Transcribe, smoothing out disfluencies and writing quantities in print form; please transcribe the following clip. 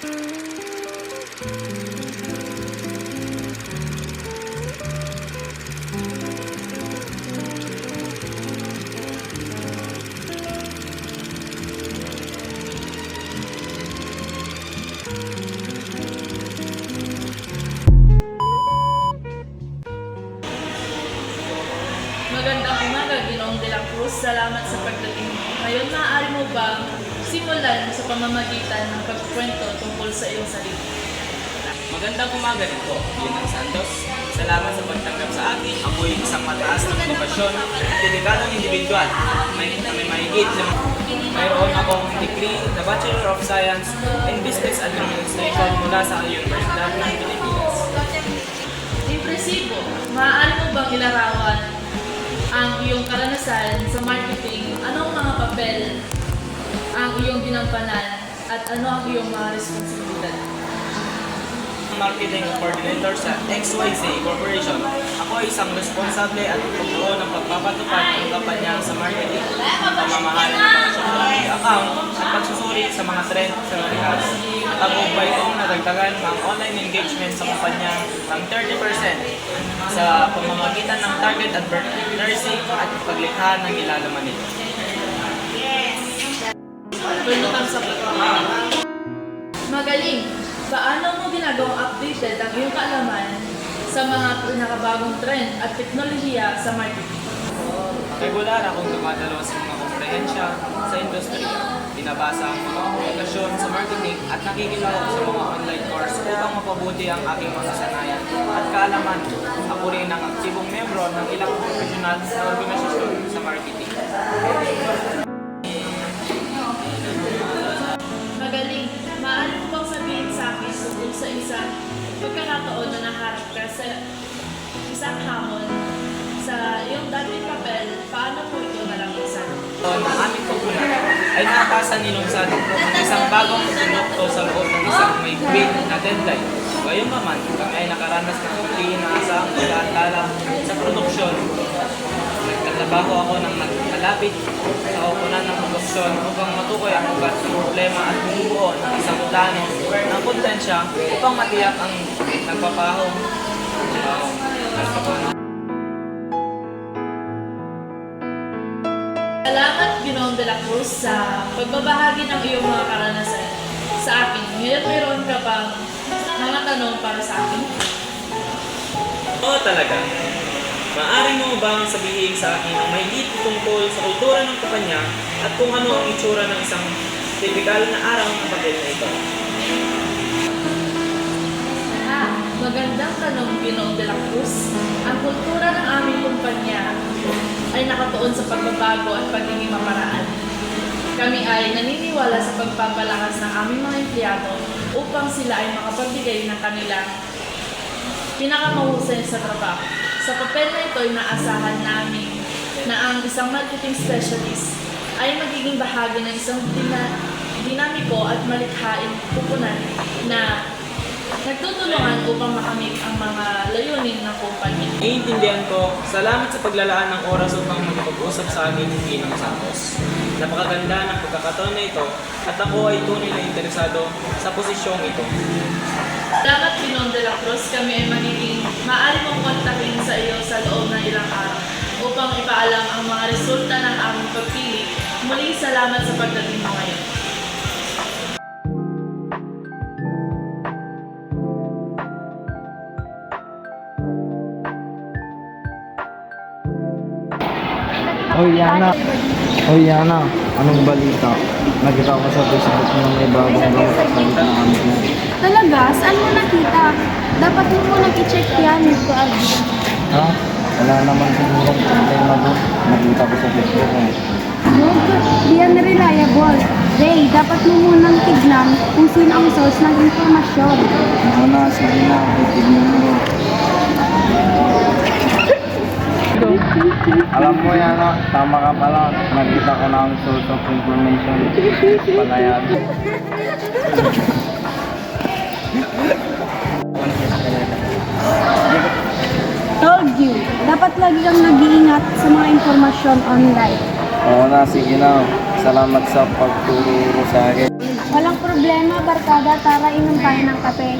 Magandang umaga, Ginoong de la Cruz. Salamat sa pagdating mo. Ngayon, maaari mo bang simulan sa pamamagitan ng pagkwento tungkol sa iyong sarili? Magandang umaga rin po, Ginang Santos. Salamat sa pagtanggap sa akin. Ako'y isang mataas na edukasyon at dedikadong individual. May mahigit na mayroon akong degree na Bachelor of Science in Business Administration mula sa Universidad ng Pilipinas. Impresibo. Maaari mo bang ilarawan ang iyong karanasan sa marketing? Anong mga papel ang iyong ginampanan at ano ang iyong mga responsibilidad? Marketing coordinator sa XYZ Corporation. Ako ay isang responsable at tumutuo ng pagpapatupad ng kampanya sa marketing, pamamahala ng mga social media account at pagsusuri sa mga trend sa rehas. At ang mobile kong nadagdagan ng online engagement sa kampanya ng 30% sa pamamagitan ng target advertising at paglikha ng ilalaman nito. Pwede sa magaling! Paano mo ginagawang updated ang iyong kaalaman sa mga pinakabagong trend at teknolohiya sa marketing? Regular akong dumadalo sa mga komprehensya sa industriya. Binabasa ang mga publikasyon sa marketing at nakikilala sa mga online course upang mapabuti ang aking mga sanayan at kaalaman. Ako rin ang aktibong membro ng ilang professional na organisasyon sa marketing. Magaling! Maaari mo bang sabihin sa akin tungkol sa isang pagkakataon na naharap ka sa isang hamon sa iyong dating papel, paano mo ito nalampasan? Ang aming pagkunan ay nakasanilungsad ang isang bagong produkto sa loob ng isang may big na deadline. Gayunpaman, kami ay nakaranas ng hindi inaasahang pag-aantala sa produksyon. Nagtatrabaho ako ng malapit sa kupunan ng produksyon upang matukoy ang ugat ng problema at bumubuo ng isang plano ng kontensya upang matiyak ang nagpapahong. Salamat, Ginoong de la Cruz, sa pagbabahagi ng iyong mga karanasan sa akin. Ngayon, mayroon ka bang mga tanong para sa akin? Oo talaga. Maaari mo bang sabihin sa akin ang mahigit tungkol sa kultura ng kumpanya at kung ano ang itsura ng isang tipikal na araw ng papel na ito? Magandang tanong, Ginoong de la Cruz. Ang kultura ng aming kumpanya ay nakatuon sa pagbabago at pagiging maparaan. Kami ay naniniwala sa pagpapalakas ng aming mga empleyado upang sila ay makapagbigay ng kanilang pinakamahusay sa trabaho. Sa papel na ito ay naasahan namin na ang isang marketing specialist ay magiging bahagi ng isang dinamiko at malikhaing pupunan na nagtutulungan upang makamit ang mga layunin ng kumpanya. Naiintindihan ko, salamat sa paglalaan ng oras upang makapag-usap sa akin ng Ginang Santos. Napakaganda ng pagkakataon na ito at ako ay tunay na interesado sa posisyong ito. Salamat, Ginoong de la Cruz. Kami ay magiging maaari mong kontakin sa iyo sa loob ng ilang araw upang ipaalam ang mga resulta ng aming pagpili. Muli, salamat sa pagdating mo ngayon. Oy Yana, anong balita? Nakita ko sa Facebook na may bagong gamot sa salita ng amin. Talaga? Saan mo nakita? Dapat mo munang i-check yan, Mr. Alvin. Ha? Wala naman sigurong problema doon. Nakita ko sa Facebook eh. Huwag, di yan reliable. Ray, dapat mo munang tignan kung sino ang source ng informasyon. Muna, sige na, titignan mo. Alam mo Yana, tama ka pala. Nakita ko na ang source of information. Palayad. Told you, dapat lagi kang nag-iingat sa mga informasyon online. Oo na, sige na. Salamat sa pagturo sa akin. Walang problema, barkada. Tara, inom tayo ng kape.